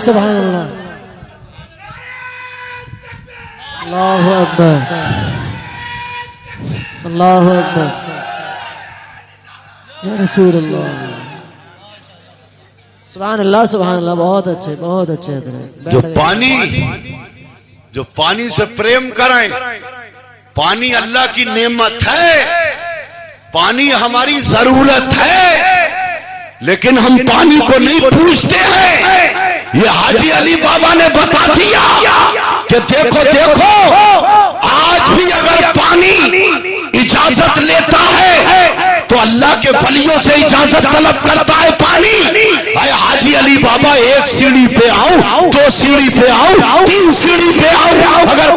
سبحان اللہ اللہ اکبر اللہ اکبر یا رسول اللہ سبحان اللہ بہت اچھے حضرت جو پانی سے پریم کریں پانی اللہ کی نعمت ہے پانی ہماری ضرورت ہے لیکن ہم پانی کو نہیں پوچھتے ہیں یہ حاجی علی بابا نے بتا دیا کہ دیکھو آج بھی اگر پانی اجازت لیتا ہے تو اللہ کے ولیوں سے اجازت طلب کرتا ہے پانی اے حاجی علی بابا ایک سیڑھی پہ آؤ دو سیڑھی پہ آؤ تین سیڑھی پہ آؤ اگر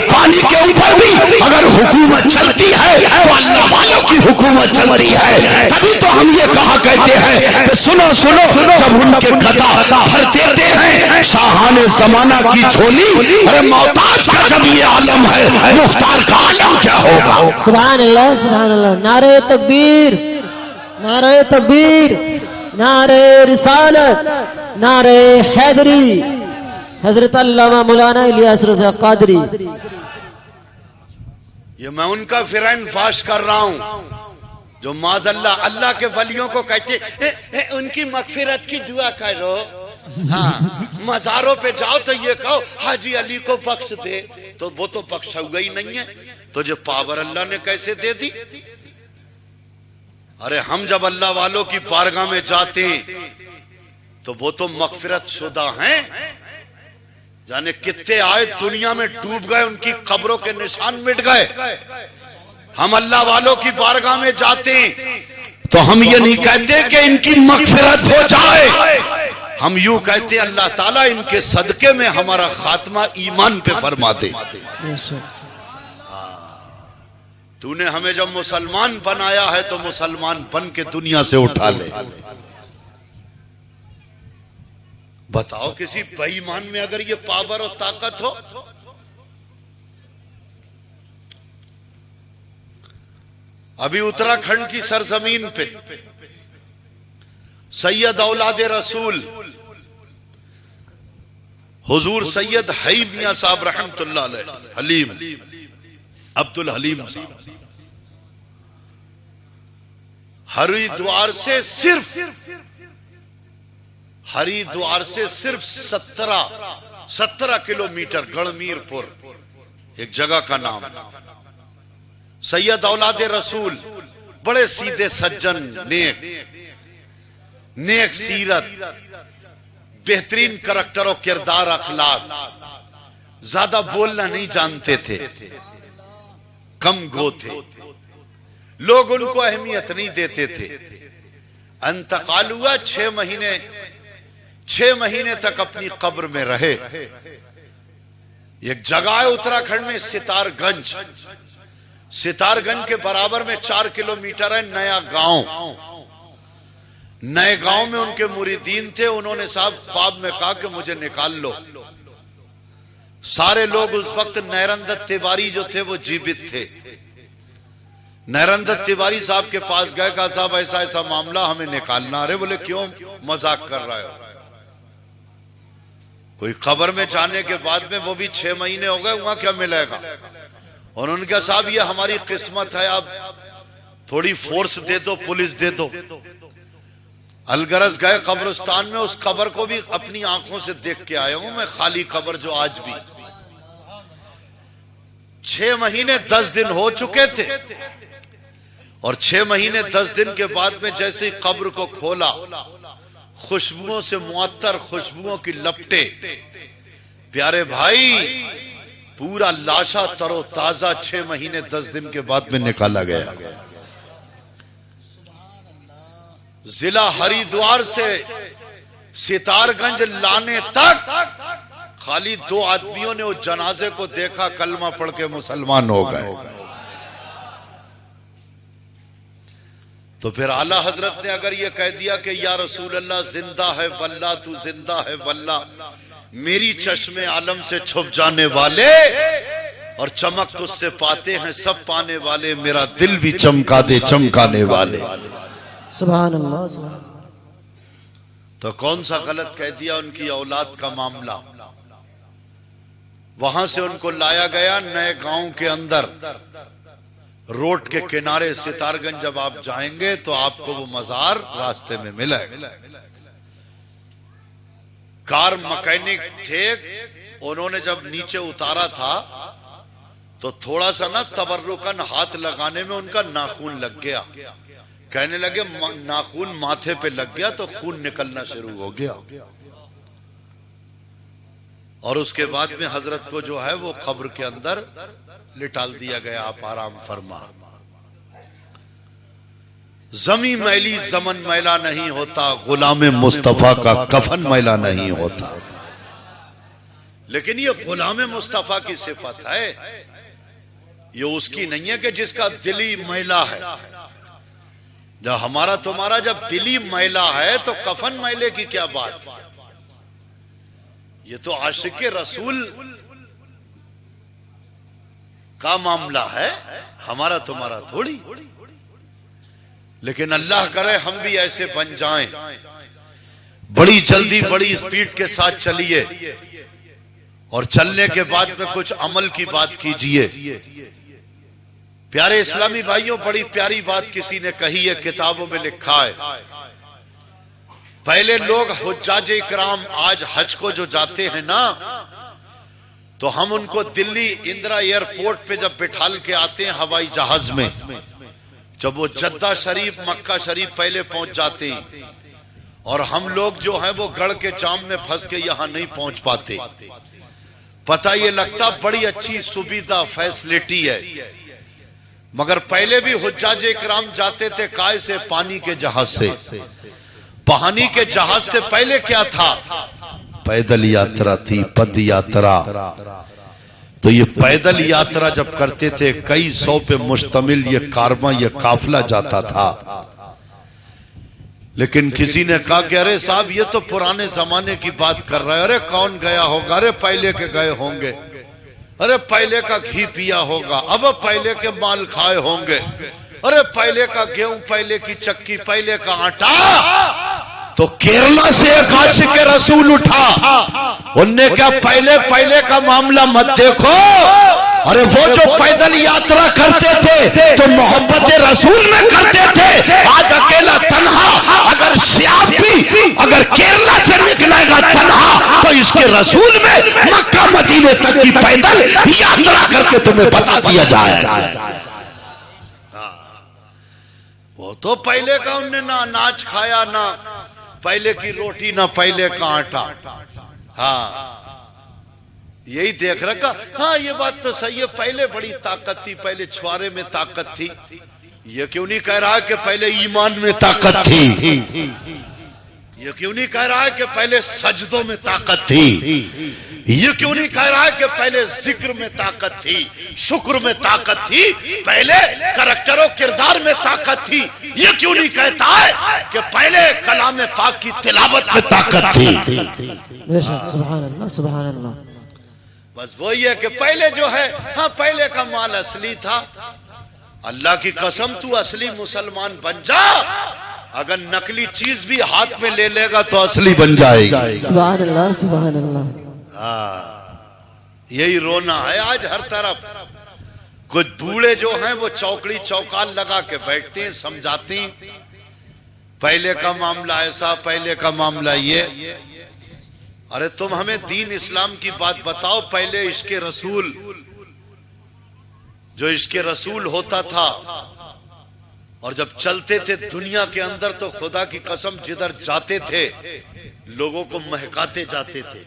پانی کے اوپر بھی اگر حکومت چلتی ہے تو اللہ والوں کی حکومت چلتی ہے تبھی تو ہم یہ کہا کہتے ہیں کہ سنو جب ان کے گدا بھر دیتے ہیں شاہان زمانہ کی جھولی ارے محتاج کا جب یہ عالم ہے مختار کا عالم کیا ہوگا سبحان اللہ نعرہ تکبیر نعرہ رسالت نعرہ حیدری حضرت علامہ مولانا الیاس رضا قادری یہ میں ان کا فرائن فاش کر رہا ہوں جو معاذ اللہ کے ولیوں کو کہتے ان کی مغفرت کی دعا کرو ہاں مزاروں پہ جاؤ تو یہ کہو حاجی علی کو بخش دے تو وہ تو بخشا ہوا ہی نہیں ہے تو جو پاور اللہ نے کیسے دے دی ارے ہم جب اللہ والوں کی بارگاہ میں جاتے ہیں تو وہ تو مغفرت شدہ ہیں یعنی کتنے آئے دنیا میں ڈوب گئے ان کی قبروں کے نشان مٹ گئے ہم اللہ والوں کی بارگاہ میں جاتے ہیں تو ہم یہ نہیں کہتے کہ ان کی مغفرت ہو جائے ہم یوں کہتے ہیں اللہ تعالیٰ ان کے صدقے میں ہمارا خاتمہ ایمان پہ فرما دے تو نے ہمیں جب مسلمان بنایا ہے تو مسلمان بن کے دنیا سے اٹھا لے بتاؤ کسی بے ایمان میں اگر یہ پاور اور طاقت ہو ابھی اتراکھنڈ کی سرزمین پہ سید اولاد رسول حضور سید حیم میاں صاحب رحمت اللہ علیہ حلیم عبد الحلیم صاحب ہریدوار سے صرف 17 کلومیٹر گڑمیر پور ایک جگہ کا نام سید اولاد رسول بڑے سیدھے سجن نیک سیرت بہترین کریکٹر و کردار اخلاق زیادہ بولنا نہیں جانتے تھے کم گو تھے لوگ ان کو اہمیت نہیں دیتے تھے انتقال ہوا 6 مہینے تک اپنی قبر میں رہے ایک جگہ ہے اتراکھنڈ میں ستار گنج کے برابر میں 4 کلومیٹر ہے نیا گاؤں نئے گاؤں میں ان کے مریدین تھے انہوں نے صاحب خواب میں کہا کہ مجھے نکال لو سارے لوگ اس وقت نیرندت تیواری جو تھے وہ جیوت تھے نیرندت تیواری صاحب کے پاس گئے کہا صاحب ایسا معاملہ ہمیں نکالنا ارے بولے کیوں مذاق کر رہے ہو کوئی قبر میں جانے کے بعد میں وہ بھی 6 مہینے ہو گئے وہاں کیا ملے گا اور ان کا صاحب یہ ہماری قسمت ہے اب تھوڑی فورس دے دو پولیس دے دو الگرز گئے قبرستان میں اس قبر کو بھی اپنی آنکھوں سے دیکھ کے آیا ہوں میں خالی قبر جو آج بھی 6 مہینے 10 دن ہو چکے تھے اور 6 مہینے 10 دن کے بعد میں جیسے ہی قبر کو کھولا خوشبوؤں سے معطر خوشبوؤں کی لپٹے پیارے بھائی پورا لاشا تر و تازہ 6 مہینے 10 دن کے بعد میں نکالا گیا ضلع ہریدوار سے ستار گنج لانے تک خالی 2 آدمیوں نے اس جنازے کو دیکھا کلمہ پڑھ کے مسلمان ہو گئے تو پھر اعلیٰ حضرت نے اگر یہ کہہ دیا کہ یا رسول اللہ زندہ ہے واللہ تو زندہ ہے واللہ میری چشم عالم سے چھپ جانے والے اور چمک تجھ سے پاتے ہیں سب پانے والے میرا دل بھی چمکا دے چمکانے والے سبحان اللہ سبحان اللہ تو تو کون سا غلط کہہ دیا ان کی اولاد کا معاملہ. وہاں سے ان کو لایا گیا نئے گاؤں کے اندر. روڈ کے کنارے ستارگنج جب آپ جائیں گے تو آپ کو وہ مزار راستے میں ملے گا. کار مکینک تھے, انہوں نے جب نیچے اتارا تھا تو تھوڑا سا نا تبرکن ہاتھ لگانے میں ان کا ناخون لگ گیا. کہنے لگے ناخون ماتھے پہ لگ گیا تو خون نکلنا شروع ہو گیا. اور اس کے بعد میں حضرت کو جو ہے وہ قبر کے اندر لٹال دیا گیا. آپ آرام فرما. زمین میلی زمن میلا نہیں ہوتا, غلام مصطفیٰ کا کفن میلا نہیں ہوتا. لیکن یہ غلام مصطفیٰ کی صفت ہے, یہ اس کی نہیں ہے کہ جس کا دلی میلا ہے. جب ہمارا تمہارا جب دلی میلا ہے تو کفن میلے کی کیا بات. یہ تو عاشق رسول کا معاملہ ہے, ہمارا تمہارا تھوڑی. لیکن اللہ کرے ہم بھی ایسے بن جائیں. بڑی جلدی بڑی اسپیڈ کے ساتھ چلیے اور چلنے کے بعد میں کچھ عمل کی بات کیجئے. پیارے اسلامی بھائیوں, بڑی پیاری بات کسی نے کہی ہے, کتابوں میں لکھا ہے. پہلے لوگ حجاج اکرام آج حج کو جو جاتے ہیں نا, تو ہم ان کو دلی اندرا ایئرپورٹ پہ جب بٹھال کے آتے ہیں ہوائی جہاز میں, جب وہ جدہ شریف مکہ شریف پہلے پہنچ جاتے ہیں اور ہم لوگ جو ہیں وہ گڑھ کے جام میں پھنس کے یہاں نہیں پہنچ پاتے. پتہ یہ لگتا بڑی اچھی سویدھا فیسلٹی ہے, مگر پہلے بھی حجاج اکرام جاتے تھے کائے سے, پانی کے جہاز سے. پانی کے جہاز سے پہلے کیا تھا, پیدل یاترا تھی, پد یاترا. تو یہ پیدل یاترا جب کرتے تھے کئی سو پہ مشتمل یہ کارواں یہ قافلہ جاتا تھا. لیکن کسی نے کہا کہ ارے صاحب یہ تو پرانے زمانے کی بات کر رہا ہے. ارے کون گیا ہوگا, ارے پہلے کے گئے ہوں گے, ارے پہلے کا گھی پیا ہوگا, اب پہلے کے مال کھائے ہوں گے, ارے پہلے کا گیہوں, پہلے کی چکی, پہلے کا آٹا. تو کیرلا سے ایک عاشق رسول اٹھا, انہوں نے کہا پہلے کا معاملہ مت دیکھو, ارے وہ جو پیدل یاترا کرتے تھے تو محبت رسول میں کرتے تھے. آج اکیلا تنہا اگر سیاب بھی اگر کیرلا سے نکلے گا تنہا تو اس کے رسول میں مکہ مدینے تک کی پیدل یاترا کر کے تمہیں بتا دیا جائے. وہ تو پہلے کا انہوں نے نہ اناج کھایا, نہ پہلے کی روٹی, نہ پہلے کا آٹا. ہاں یہی دیکھ رکھا. ہاں یہ بات تو صحیح ہے, پہلے بڑی طاقت تھی, پہلے چھوارے میں طاقت تھی. یہ کیوں نہیں کہہ رہا کہ پہلے ایمان میں طاقت تھی, یہ کیوں نہیں کہہ رہا کہ پہلے سجدوں میں طاقت تھی, یہ کیوں نہیں کہہ رہا کہ پہلے ذکر میں طاقت تھی, شکر میں طاقت تھی, پہلے کریکٹر و کردار میں طاقت تھی. یہ کیوں نہیں کہتا ہے کہ پہلے کلام پاک کی تلاوت میں طاقت تھی. سبحان اللہ سبحان اللہ. بس وہی ہے کہ پہلے جو ہے, ہاں پہلے کا مال اصلی تھا. اللہ کی قسم تو اصلی مسلمان بن جا, اگر نقلی چیز بھی ہاتھ میں لے لے گا تو اصلی بن جائے گی. سبحان اللہ سبحان اللہ. یہی رونا ہے آج ہر طرف. کچھ بوڑھے جو ہیں وہ چوکڑی چوکال لگا کے بیٹھتے ہیں, سمجھاتے ہیں پہلے کا معاملہ ایسا, پہلے کا معاملہ یہ. ارے تم ہمیں دین اسلام کی بات بتاؤ. پہلے عشق رسول, جو عشق رسول ہوتا تھا اور جب چلتے تھے دنیا کے اندر تو خدا کی قسم جدھر جاتے تھے لوگوں کو مہکاتے جاتے تھے.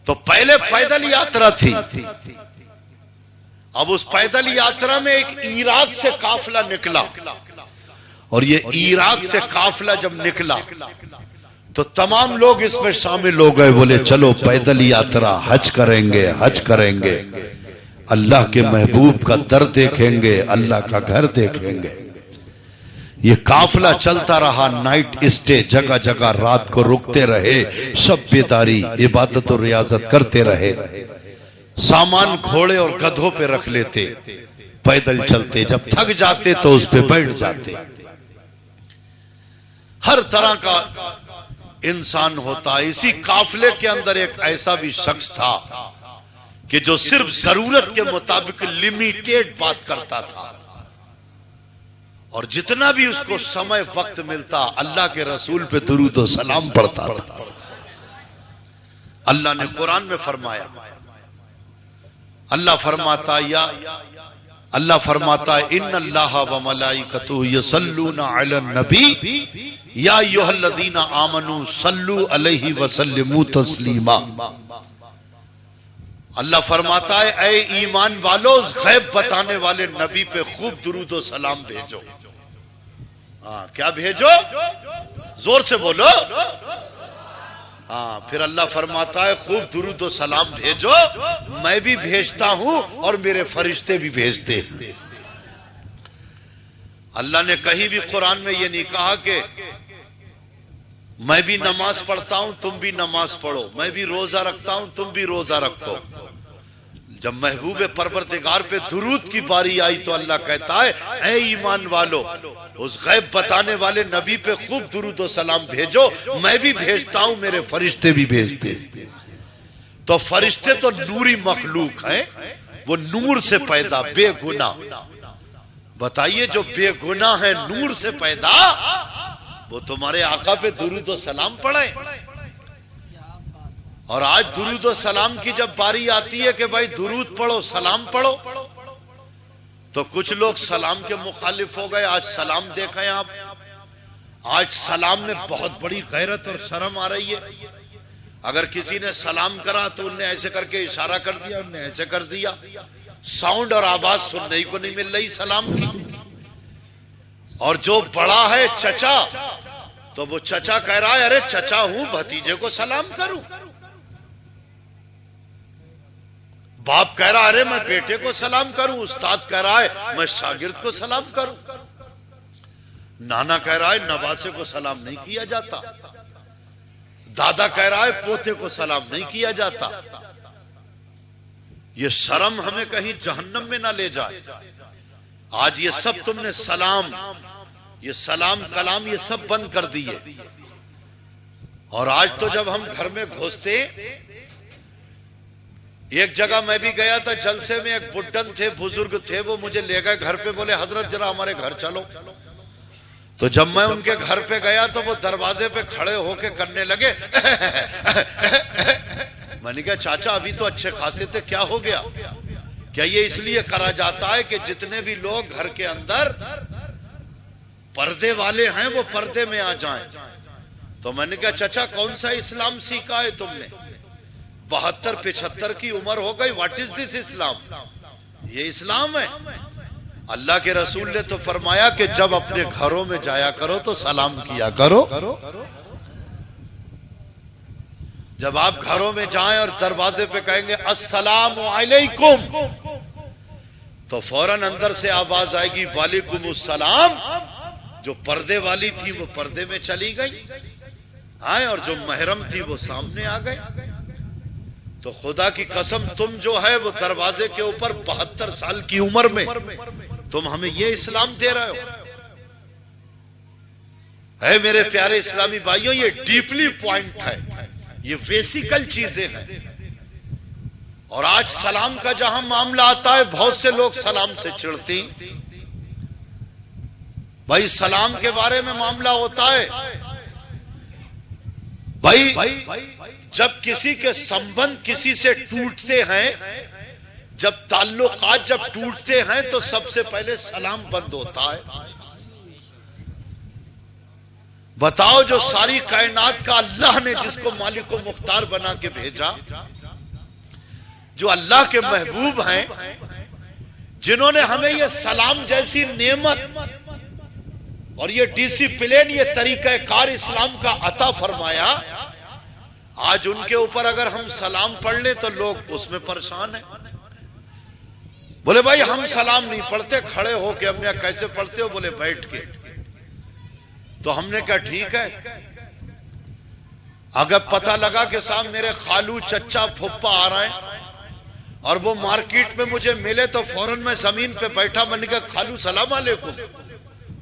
تو پہلے پیدل یاترا تھی. اب اس پیدل یاترا میں ایک عراق سے قافلہ نکلا, اور یہ عراق سے قافلہ جب نکلا تو تمام لوگ اس میں شامل ہو گئے. بولے چلو پیدل یاترا, حج کریں گے, حج کریں گے, اللہ کے محبوب کا در دیکھیں گے, اللہ کا گھر دیکھیں گے. یہ قافلہ چلتا رہا, نائٹ اسٹے, جگہ جگہ رات کو رکتے رہے, شب بیداری عبادت و ریاضت کرتے رہے. سامان گھوڑے اور گدھوں پہ رکھ لیتے, پیدل چلتے, جب تھک جاتے تو اس پہ بیٹھ جاتے. ہر طرح کا انسان ہوتا ہے. اسی قافلے کے اندر ایک ایسا بھی شخص تھا کہ جو صرف ضرورت کے مطابق لمیٹیڈ بات کرتا تھا، اور جتنا بھی اس کو سمے وقت ملتا اللہ کے رسول پہ درود و سلام پڑھتا تھا. اللہ نے قرآن میں فرمایا، اللہ فرماتا ہے ان اللہ و ملائکتہ یصلون علی النبی یا ایھا الذین آمنوا صلوا علیہ وسلموا تسلیما. اللہ فرماتا ہے اے ایمان والو، غیب بتانے والے نبی پہ خوب درود و سلام بھیجو. ہاں کیا بھیجو؟ زور سے بولو. ہاں پھر اللہ فرماتا ہے خوب درود و سلام بھیجو، میں بھی بھیجتا ہوں اور میرے فرشتے بھی بھیجتے ہیں. اللہ نے کہیں بھی قرآن میں یہ نہیں کہا کہ میں بھی نماز پڑھتا ہوں تم بھی نماز پڑھو، میں بھی روزہ رکھتا ہوں تم بھی روزہ رکھو. جب محبوب پروردگار پہ درود کی باری آئی تو اللہ کہتا ہے اے ایمان والو، اس غیب بتانے والے نبی پہ خوب درود و سلام بھیجو، میں بھی بھیجتا ہوں میرے فرشتے بھی بھیجتے. تو فرشتے تو نوری مخلوق ہیں، وہ نور سے پیدا، بے گناہ. بتائیے جو بے گناہ ہے نور سے پیدا، وہ تمہارے آقا پہ درود و سلام پڑھے. اور آج درود و سلام کی جب باری آتی ہے کہ بھائی درود پڑھو سلام پڑھو، تو کچھ لوگ سلام کے مخالف ہو گئے. آج سلام دیکھیں آپ، آج سلام میں بہت بڑی غیرت اور شرم آ رہی ہے. اگر کسی نے سلام کرا تو انہیں ایسے کر کے اشارہ کر دیا، انہیں ایسے کر دیا. ساؤنڈ اور آواز سننے کو نہیں مل رہی سلام کی. اور جو بڑا ہے چچا، تو وہ چچا کہہ رہا ہے ارے چچا ہوں بھتیجے کو سلام کروں. باپ کہہ رہا ہے ارے میں بیٹے کو سلام کروں. استاد کہہ رہا ہے میں شاگرد کو سلام کروں. نانا کہہ رہا ہے نواسے کو سلام نہیں کیا جاتا. دادا کہہ رہا ہے پوتے کو سلام نہیں کیا جاتا. یہ شرم ہمیں کہیں جہنم میں نہ لے جائے. آج یہ سب تم نے سلام، یہ سلام کلام یہ سب بند کر دیے. اور آج تو جب ہم گھر میں گھستے، ایک جگہ میں بھی گیا تھا جلسے میں، ایک بڈن تھے بزرگ تھے، وہ مجھے لے گئے گھر پہ، بولے حضرت ذرا ہمارے گھر چلو. تو جب میں ان کے گھر پہ گیا تو وہ دروازے پہ کھڑے ہو کے کرنے لگے. میں نے کہا چاچا ابھی تو اچھے خاصے تھے، کیا ہو گیا؟ کیا یہ اس لیے کرا جاتا ہے کہ جتنے بھی لوگ گھر کے اندر پردے والے ہیں وہ پردے میں آ جائیں؟ تو میں نے کہا چچا کون سا اسلام سیکھا ہے تم نے؟ 72-75 کی عمر ہو گئی، واٹ از دس اسلام؟ یہ اسلام ہے؟ اللہ کے رسول نے تو فرمایا کہ جب اپنے گھروں میں جایا کرو تو سلام کیا کرو. جب آپ گھروں میں جائیں اور دروازے پہ کہیں گے السلام علیکم، تو فوراً اندر سے آواز آئے گی وعلیکم السلام. جو پردے والی تھی وہ پردے میں چلی گئی، اور جو محرم تھی وہ سامنے آ گئے. تو خدا کی قسم تم جو ہے وہ دروازے کے اوپر 72 سال کی عمر میں تم ہمیں یہ اسلام دے رہے ہو. اے میرے پیارے اسلامی بھائیوں، یہ ڈیپلی پوائنٹ ہے، یہ بیسیکل چیزیں ہیں. اور آج سلام کا جہاں معاملہ آتا ہے بہت سے لوگ سلام سے چڑھتے. بھائی سلام کے بارے میں معاملہ ہوتا ہے، بھائی جب کسی کے سمبند کسی سے ٹوٹتے ہیں، جب تعلقات جب ٹوٹتے ہیں تو سب سے پہلے سلام بند ہوتا ہے. بتاؤ جو ساری کائنات کا اللہ نے جس کو مالک و مختار بنا کے بھیجا، جو اللہ کے محبوب ہیں، جنہوں نے ہمیں یہ سلام جیسی نعمت اور یہ ڈسپلن، یہ طریقہ کار اسلام کا عطا فرمایا، آج ان کے اوپر اگر ہم سلام پڑھ لیں تو لوگ اس میں پریشان ہیں. بولے بھائی ہم سلام نہیں پڑھتے. کھڑے ہو کے ہم نے کیسے پڑھتے ہو؟ بولے بیٹھ کے. تو ہم نے کہا ٹھیک ہے. اگر پتہ لگا کہ صاحب میرے خالو چچا پھپھا آ رہے ہیں اور وہ مارکیٹ میں مجھے ملے تو فوراً میں زمین پہ بیٹھا، میں نے کہا خالو سلام علیکم.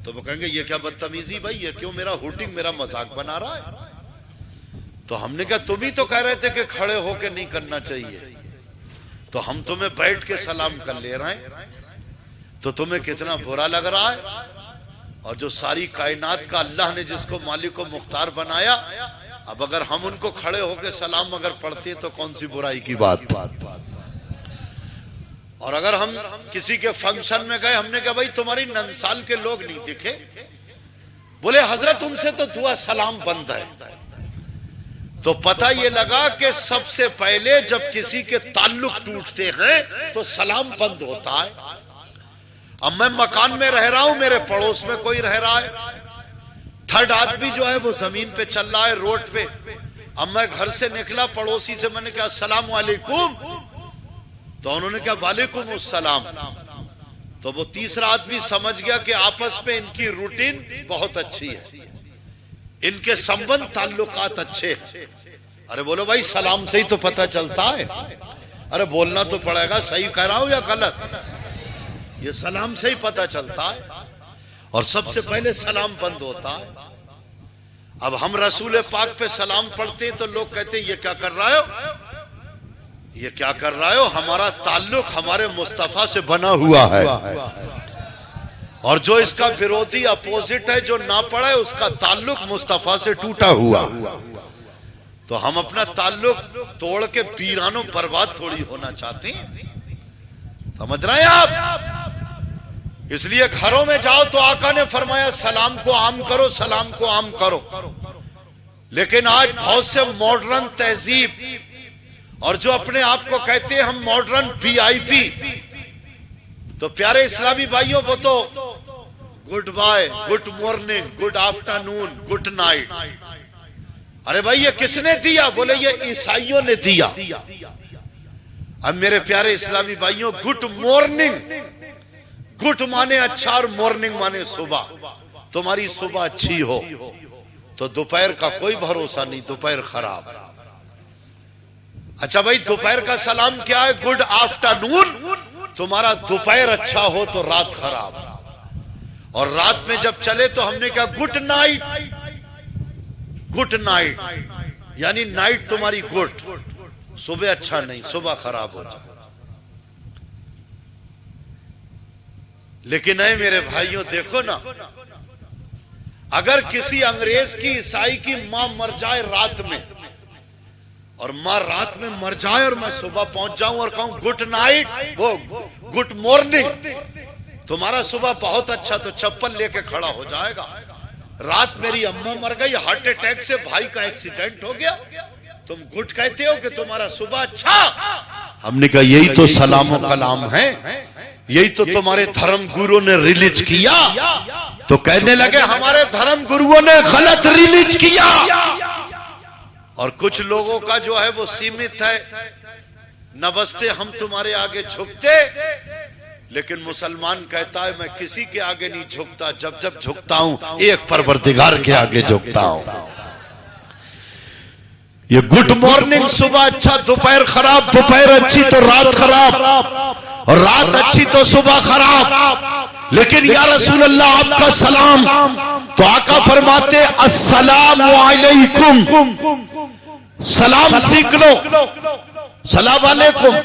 تو وہ کہیں گے یہ کیا بدتمیزی بھائی، یہ کیوں میرا ہوٹنگ میرا مذاق بنا رہا ہے؟ تو ہم نے کہا تم ہی تو کہہ رہے تھے کہ کھڑے ہو کے نہیں کرنا چاہیے، تو ہم تمہیں بیٹھ کے سلام کر لے رہے ہیں، تو تمہیں کتنا برا لگ رہا ہے؟ اور جو ساری کائنات کا اللہ نے جس کو مالک و مختار بنایا، اب اگر ہم ان کو کھڑے ہو کے سلام اگر پڑھتے تو کون سی برائی کی بات؟ اور اگر ہم کسی کے فنکشن میں گئے، ہم نے کہا بھائی تمہاری ننسال کے لوگ نہیں دکھے، بولے حضرت ان سے تو دعا سلام بند ہے، تو پتہ یہ لگا کہ سب سے پہلے جب کسی کے تعلق ٹوٹتے ہیں تو سلام بند ہوتا ہے۔ اب میں مکان میں رہ رہا ہوں، میرے پڑوس میں کوئی رہ رہا ہے، تھرڈ آدمی جو ہے وہ زمین پہ چل رہا ہے روڈ پہ، اب میں گھر سے نکلا، پڑوسی سے میں نے کہا السلام علیکم، تو انہوں نے کہا وعلیکم السلام، تو وہ تیسرا آدمی سمجھ گیا کہ آپس میں ان کی روٹین بہت اچھی ہے، ان کے سمبند تعلقات اچھے ہیں۔ ارے بولو بھائی سلام سے ہی تو پتہ چلتا ہے، ارے بولنا تو پڑے گا، صحیح کہہ رہا ہوں یا غلط؟ یہ سلام سے ہی پتہ چلتا ہے، اور سب سے پہلے سلام بند ہوتا ہے۔ اب ہم رسول پاک پہ سلام پڑھتے ہیں تو لوگ کہتے ہیں یہ کیا کر رہا ہو، یہ کیا کر رہا ہو؟ ہمارا تعلق ہمارے مصطفیٰ سے بنا ہوا ہے، اور جو اس کا ویرودھی اپوزٹ ہے جو نہ پڑھے اس کا تعلق مصطفیٰ سے ٹوٹا ہوا، تو ہم اپنا تعلق توڑ کے پیرانوں برباد تھوڑی ہونا چاہتے ہیں، سمجھ رہے ہیں آپ؟ اس لیے گھروں میں جاؤ تو آقا نے فرمایا سلام کو عام کرو، سلام کو عام کرو، لیکن آج بہت سے ماڈرن تہذیب اور جو اپنے آپ کو کہتے ہیں ہم ماڈرن وی آئی پی، تو پیارے اسلامی بھائیوں وہ تو good bye, good morning, good afternoon, good night, ارے بھائی یہ کس نے دیا؟ بولے یہ عیسائیوں نے دیا۔ اب میرے پیارے اسلامی بھائیوں گڈ مارننگ، گڈ مانے اچھا اور مارننگ مانے صبح، تمہاری صبح اچھی ہو تو دوپہر کا کوئی بھروسہ نہیں، دوپہر خراب۔ اچھا بھائی دوپہر کا سلام کیا ہے؟ گڈ آفٹرنون، تمہارا دوپہر اچھا ہو تو رات خراب، اور رات میں جب چلے تو ہم نے کہا گڈ نائٹ، گڈ نائٹ یعنی نائٹ تمہاری گڈ، صبح اچھا نہیں، صبح خراب ہو جائے۔ لیکن اے میرے بھائیوں دیکھو نا، اگر کسی انگریز کی عیسائی کی ماں مر جائے رات میں، اور ماں رات میں مر جائے اور میں صبح پہنچ جاؤں اور کہوں گڈ نائٹ، وہ گڈ مارننگ، تمہارا صبح بہت اچھا، تو چپل لے کے کھڑا ہو جائے گا۔ رات میری اماں مر گئی ہارٹ اٹیک سے، بھائی کا ایکسیڈنٹ ہو گیا، تم گڈ کہتے ہو کہ تمہارا صبح اچھا؟ ہم نے کہا یہی تو سلام و کلام ہے، یہی تو تمہارے دھرم گرو نے ریلیج کیا، تو کہنے لگے ہمارے دھرم گرووں نے غلط ریلیج کیا، اور کچھ لوگوں کا جو ہے وہ سیمت ہے، نبستے ہم تمہارے آگے جھکتے، لیکن مسلمان کہتا ہے میں کسی کے آگے نہیں جھکتا، جب جب جھکتا ہوں ایک پروردگار کے آگے جھکتا ہوں۔ یہ گڈ مارننگ صبح اچھا، دوپہر خراب، دوپہر اچھی تو رات خراب، اور رات اچھی تو صبح خراب۔ لیکن یا رسول اللہ آپ کا سلام، تو آقا فرماتے السلام علیکم، سلام سیکھ لو، سلام علیکم،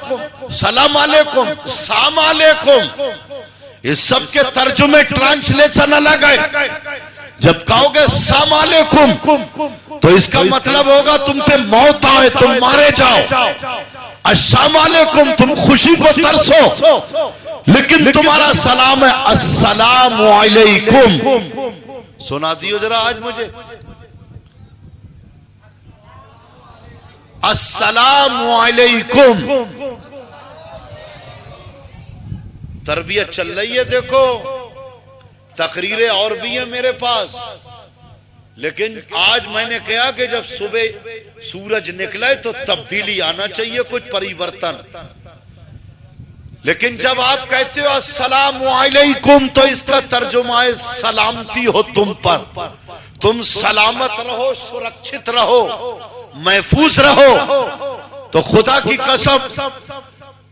سلام علیکم، سلام علیکم، اس سب کے ترجمے ٹرانسلیشن الگ ہے۔ جب کہو گے السلام علیکم تو اس کا مطلب ہوگا تم پہ موت آئے، تم مارے جاؤ۔ السلام علیکم تم خوشی کو ترسو، لیکن تمہارا سلام ہے السلام علیکم۔ سنا دیو ذرا آج مجھے، السلام علیکم۔ تربیت چل رہی ہے، دیکھو تقریریں اور بھی ہیں میرے پاس، لیکن آج میں نے کہا کہ جب صبح سورج نکلے تو تبدیلی آنا چاہیے، کچھ پریورتن۔ لیکن جب آپ کہتے ہو السلام علیکم تو اس کا ترجمہ ہے سلامتی ہو تم پر، تم سلامت رہو، سرکشت رہو، محفوظ رہو۔ تو خدا کی قسم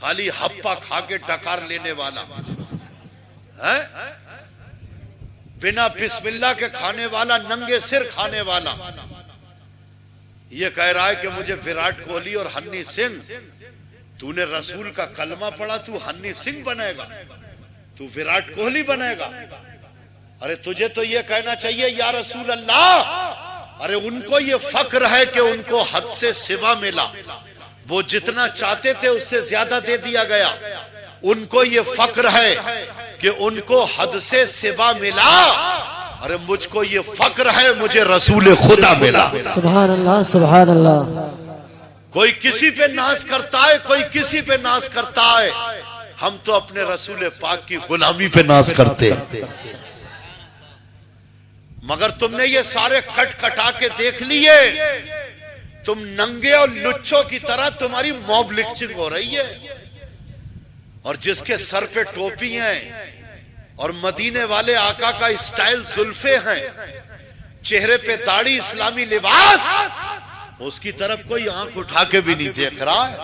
خالی ہپا کھا کے ڈکار لینے والا ہے، بنا بسم اللہ کے کھانے والا، ننگے سر کھانے والا، یہ کہہ رہا ہے کہ مجھے وراٹ کوہلی اور ہنی سنگھ، تو نے رسول کا کلمہ پڑھا، تو ہنی سنگھ بنے گا، تو وراٹ کوہلی بنے گا؟ ارے تجھے تو یہ کہنا چاہیے یا رسول اللہ، ارے ان کو یہ فخر ہے کہ ان کو حد سے سوا ملا، وہ جتنا چاہتے تھے اس سے زیادہ دے دیا گیا، ان کو یہ فخر ہے کہ ان کو حد سے سوا ملا، ارے مجھ کو یہ فخر ہے مجھے رسول خدا ملا۔ سبحان اللہ سبحان اللہ۔ کوئی کسی پہ ناز کرتا ہے، کوئی کسی پہ ناز کرتا ہے، ہم تو اپنے رسول پاک کی غلامی پہ ناز کرتے ہیں۔ مگر تم نے یہ سارے کٹ کٹا کے دیکھ لیے، تم ننگے اور لچوں کی طرح تمہاری موب لکچنگ ہو رہی ہے، اور جس کے سر پہ ٹوپی ہیں اور مدینے والے آقا کا اسٹائل زلفے ہیں، چہرے پہ داڑھی، اسلامی لباس، اس کی طرف کوئی آنکھ اٹھا کے بھی نہیں دیکھ رہا ہے۔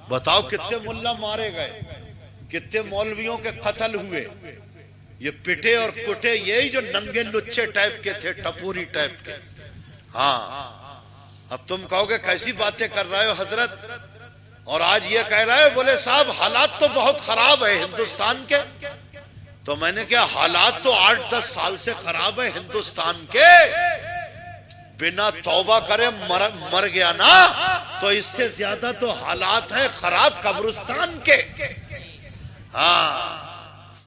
بتاؤ کتنے ملا مارے گئے، کتنے مولویوں کے قتل ہوئے، یہ پٹے اور کٹے یہی جو ننگے لچے ٹائپ کے تھے، ٹپوری ٹائپ کے۔ ہاں اب تم کہو گے کیسی باتیں کر رہے ہو حضرت، اور آج یہ کہہ رہا ہے، بولے صاحب حالات تو بہت خراب ہے ہندوستان کے، تو میں نے کہا حالات تو 8-10 سال سے خراب ہے ہندوستان کے، بنا توبہ کرے مر گیا نا تو اس سے زیادہ تو حالات ہیں خراب قبرستان کے۔ ہاں